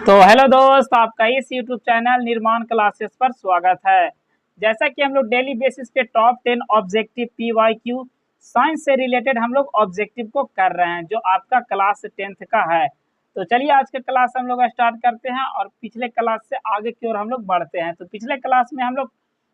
तो हेलो दोस्त, आपका इस यूट्यूब चैनल निर्माण क्लासेस पर स्वागत है। जैसा कि हम लोग डेली बेसिस पे टॉप 10 ऑब्जेक्टिव PYQ साइंस से रिलेटेड हम लोग ऑब्जेक्टिव को कर रहे हैं, जो आपका क्लास 10th का है। तो चलिए आज का क्लास हम लोग स्टार्ट करते हैं और पिछले क्लास से आगे की ओर हम लोग बढ़ते हैं। तो पिछले क्लास में हम लोग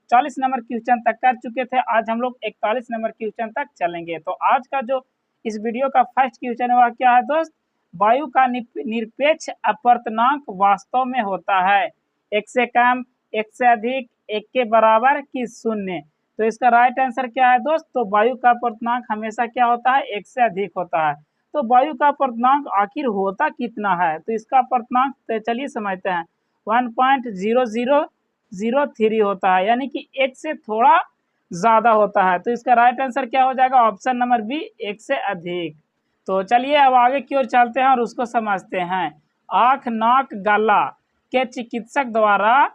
40 नंबर क्वेश्चन तक कर चुके थे, आज हम लोग 41 नंबर क्वेश्चन तक चलेंगे। तो आज का जो इस वीडियो का फर्स्ट क्वेश्चन है वह क्या है दोस्त? वायु का निरपेक्ष अपवर्तनांक वास्तव में होता है एक से कम, एक से अधिक, एक के बराबर कि शून्य। तो इसका राइट आंसर क्या है दोस्त? तो वायु का अपवर्तनांक हमेशा क्या होता है? एक से अधिक होता है। तो वायु का अपवर्तनांक आखिर होता कितना है? तो इसका अपवर्तनांक चलिए समझते हैं, 1.0003 होता है, यानी कि एक से थोड़ा ज्यादा होता है। तो इसका राइट आंसर क्या हो जाएगा? ऑप्शन नंबर बी, एक से अधिक। तो चलिए अब आगे की ओर चलते हैं और उसको समझते हैं। आँख, नाक, गला के चिकित्सक द्वारा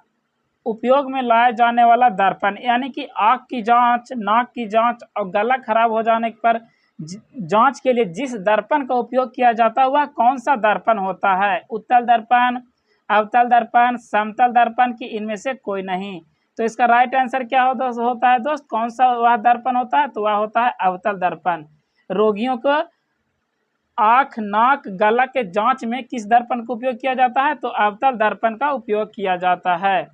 उपयोग में लाया जाने वाला दर्पण, यानी कि आँख की जांच, नाक की जांच और गला खराब हो जाने पर जांच के लिए जिस दर्पण का उपयोग किया जाता है वह कौन सा दर्पण होता है? उत्तल दर्पण, अवतल दर्पण, समतल दर्पण की इनमें से कोई नहीं। तो इसका राइट आंसर क्या होता है दोस्त? कौन सा वह दर्पण होता है? तो वह होता है अवतल दर्पण। रोगियों को आँख, नाक, गला के जांच में किस दर्पण का उपयोग किया जाता है? तो अवतल दर्पण का उपयोग किया जाता है।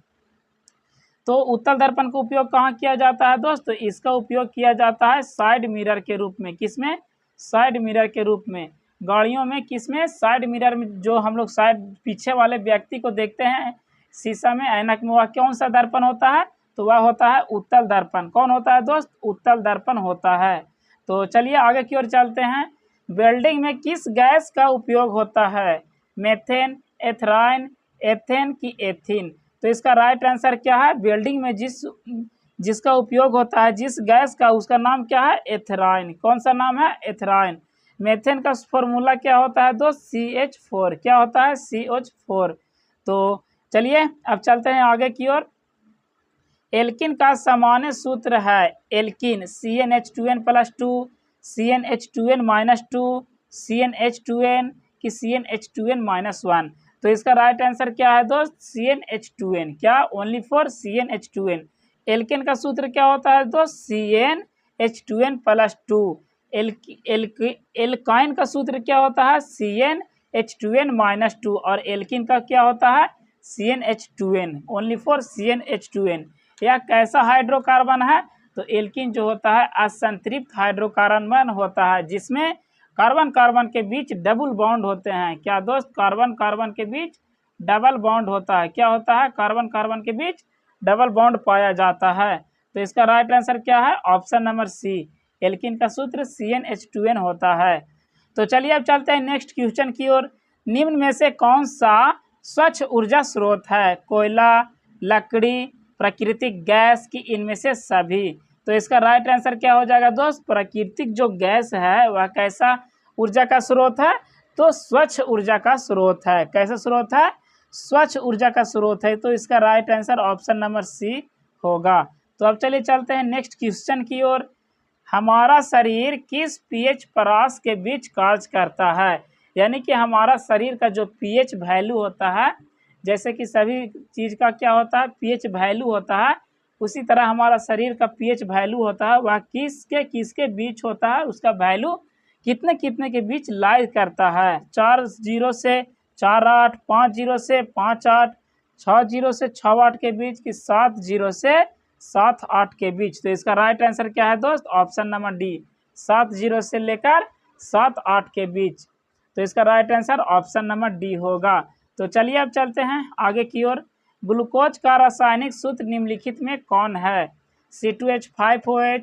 तो उत्तल दर्पण का उपयोग कहाँ किया जाता है दोस्त? तो इसका उपयोग किया जाता है साइड मिरर के रूप में। किसमें? साइड मिरर के रूप में। गाड़ियों में किसमें? साइड मिरर में। जो हम लोग साइड पीछे वाले व्यक्ति को देखते हैं शीशा में, ऐनक में, वह कौन सा दर्पण होता है? तो वह होता है उत्तल दर्पण। कौन होता है दोस्त? उत्तल दर्पण होता है। तो चलिए आगे की ओर चलते हैं। वेल्डिंग में किस गैस का उपयोग होता है? मेथेन, एथराइन, एथेन की एथिन। तो इसका राइट आंसर क्या है? वेल्डिंग में जिसका उपयोग होता है, जिस गैस का, उसका नाम क्या है? एथराइन। कौन सा नाम है? एथराइन। मेथेन का फॉर्मूला क्या होता है दोस्त? CH4। क्या होता है? CH4। तो चलिए अब चलते हैं आगे की ओर। एल्किन का सामान्य सूत्र है एल्किन CnH2n+2, CnH2n-2, CnH2n की CnH2n-1। तो इसका राइट आंसर क्या है दोस्त? CnH2n। क्या? Only for CnH2n। एल्किन का सूत्र क्या होता है दोस्त? CnH2n+2। एल्काइन का सूत्र क्या होता है? CnH2n-2। और एल्किन का क्या होता है? CnH2n। Only for CnH2n। यह कैसा हाइड्रोकार्बन है? तो एल्किन जो होता है असंतृप्त हाइड्रोकार्बन होता है, जिसमें कार्बन कार्बन के बीच डबल बॉन्ड होते हैं। क्या दोस्त? कार्बन कार्बन के बीच डबल बॉन्ड होता है। क्या होता है? कार्बन कार्बन के बीच डबल बॉन्ड पाया जाता है। तो इसका राइट आंसर क्या है? ऑप्शन नंबर सी। एल्किन का सूत्र CnH2n होता है। तो चलिए अब चलते हैं नेक्स्ट क्वेश्चन की ओर। निम्न में से कौन सा स्वच्छ ऊर्जा स्रोत है? कोयला, लकड़ी, प्राकृतिक गैस की इनमें से सभी। तो इसका राइट आंसर क्या हो जाएगा दोस्त? प्राकृतिक जो गैस है वह कैसा ऊर्जा का स्रोत है? तो स्वच्छ ऊर्जा का स्रोत है। कैसा स्रोत है? स्वच्छ ऊर्जा का स्रोत है। तो इसका right answer option number C होगा। तो अब चलिए चलते हैं नेक्स्ट क्वेश्चन की ओर। हमारा शरीर किस pH परास के बीच कार्य करता है? यानी कि हमारा शरीर का जो pH वैल्यू होता है, जैसे कि सभी चीज़ का क्या होता है? pH वैल्यू होता है, उसी तरह हमारा शरीर का pH वैल्यू होता है। वह किसके बीच होता है? उसका वैल्यू कितने कितने के बीच लाई करता है? 4 0 से 4 8, 5 0 से 5 8, 6 0 से 6 8 के बीच, कि 7 0 से 7 8 के बीच। तो इसका राइट आंसर क्या है दोस्त? ऑप्शन नंबर डी, 7 0 से लेकर 7 8 के बीच। तो इसका right answer option number D होगा। तो चलिए अब चलते हैं आगे की ओर। ग्लूकोज का रासायनिक सूत्र निम्नलिखित में कौन है? C2H5OH,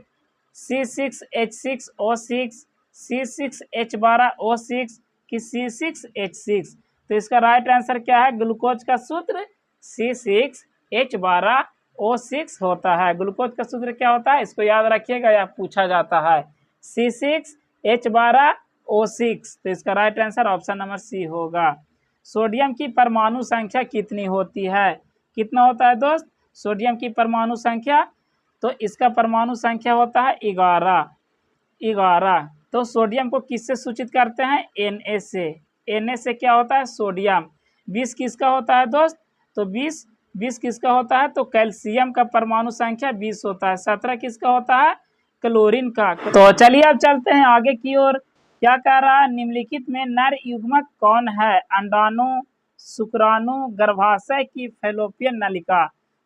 C6H6O6, C6H12O6 कि C6H6। तो इसका राइट आंसर क्या है? ग्लूकोज का सूत्र C6H12O6 होता है। ग्लूकोज का सूत्र क्या होता है? इसको याद रखिएगा, यह पूछा जाता है। C6H12O6। तो इसका right answer option number C होगा। सोडियम की परमाणु संख्या कितनी होती है? कितना होता है दोस्त सोडियम की परमाणु संख्या? तो इसका परमाणु संख्या होता है 11। तो सोडियम को किससे सूचित करते हैं? Na से। Na से क्या होता है? सोडियम। 20 किसका होता है दोस्त? तो 20 किसका होता है? तो कैल्शियम का परमाणु संख्या 20 होता है। 17 किसका होता है? क्लोरीन का। तो चलिए अब चलते हैं आगे की ओर। क्या कह रहा है? निम्नलिखित में नर युग्मक कौन है? अंडाणु, शुक्राणु, गर्भाशय की फैलोपियन नलिका।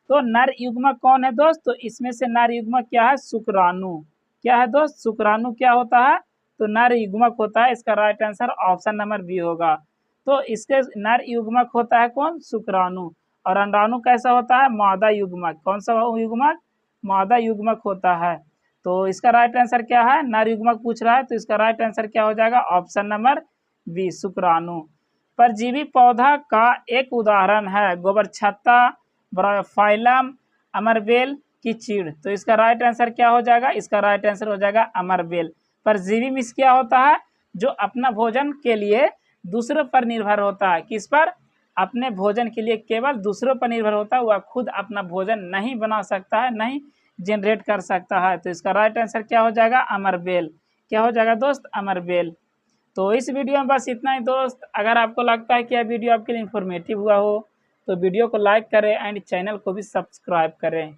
तो नर युग्मक कौन है दोस्त? तो इसमें से नर युग्मक क्या है? शुक्राणु। क्या है दोस्त? शुक्राणु क्या होता है? तो नर युग्मक होता है। इसका right answer option number B होगा। तो इसके नर युग्मक होता है कौन? शुक्राणु। और अंडाणु कैसा होता है? मादा युग्मक। कौन सा युग्मक? मादा युग्मक होता है। तो इसका राइट आंसर क्या है? नर युग्मक पूछ रहा है, तो इसका राइट आंसर क्या हो जाएगा? ऑप्शन नंबर बी, शुक्राणु। परजीवी पौधा का एक उदाहरण है गोबरछत्ता, ब्रायोफाइलम, अमरबेल की चीड़। तो इसका राइट आंसर क्या हो जाएगा? इसका राइट आंसर हो जाएगा अमरबेल। परजीवी मीन्स क्या होता है? जो अपना भोजन के लिए दूसरों पर निर्भर होता है। किस पर? अपने भोजन के लिए केवल दूसरों पर निर्भर होता है, वह खुद अपना भोजन नहीं बना सकता है, नहीं जनरेट कर सकता है। तो इसका राइट आंसर क्या हो जाएगा? अमरबेल। क्या हो जाएगा दोस्त? अमरबेल। तो इस वीडियो में बस इतना ही दोस्त। अगर आपको लगता है कि यह वीडियो आपके लिए इन्फॉर्मेटिव हुआ हो तो वीडियो को लाइक करें एंड चैनल को भी सब्सक्राइब करें।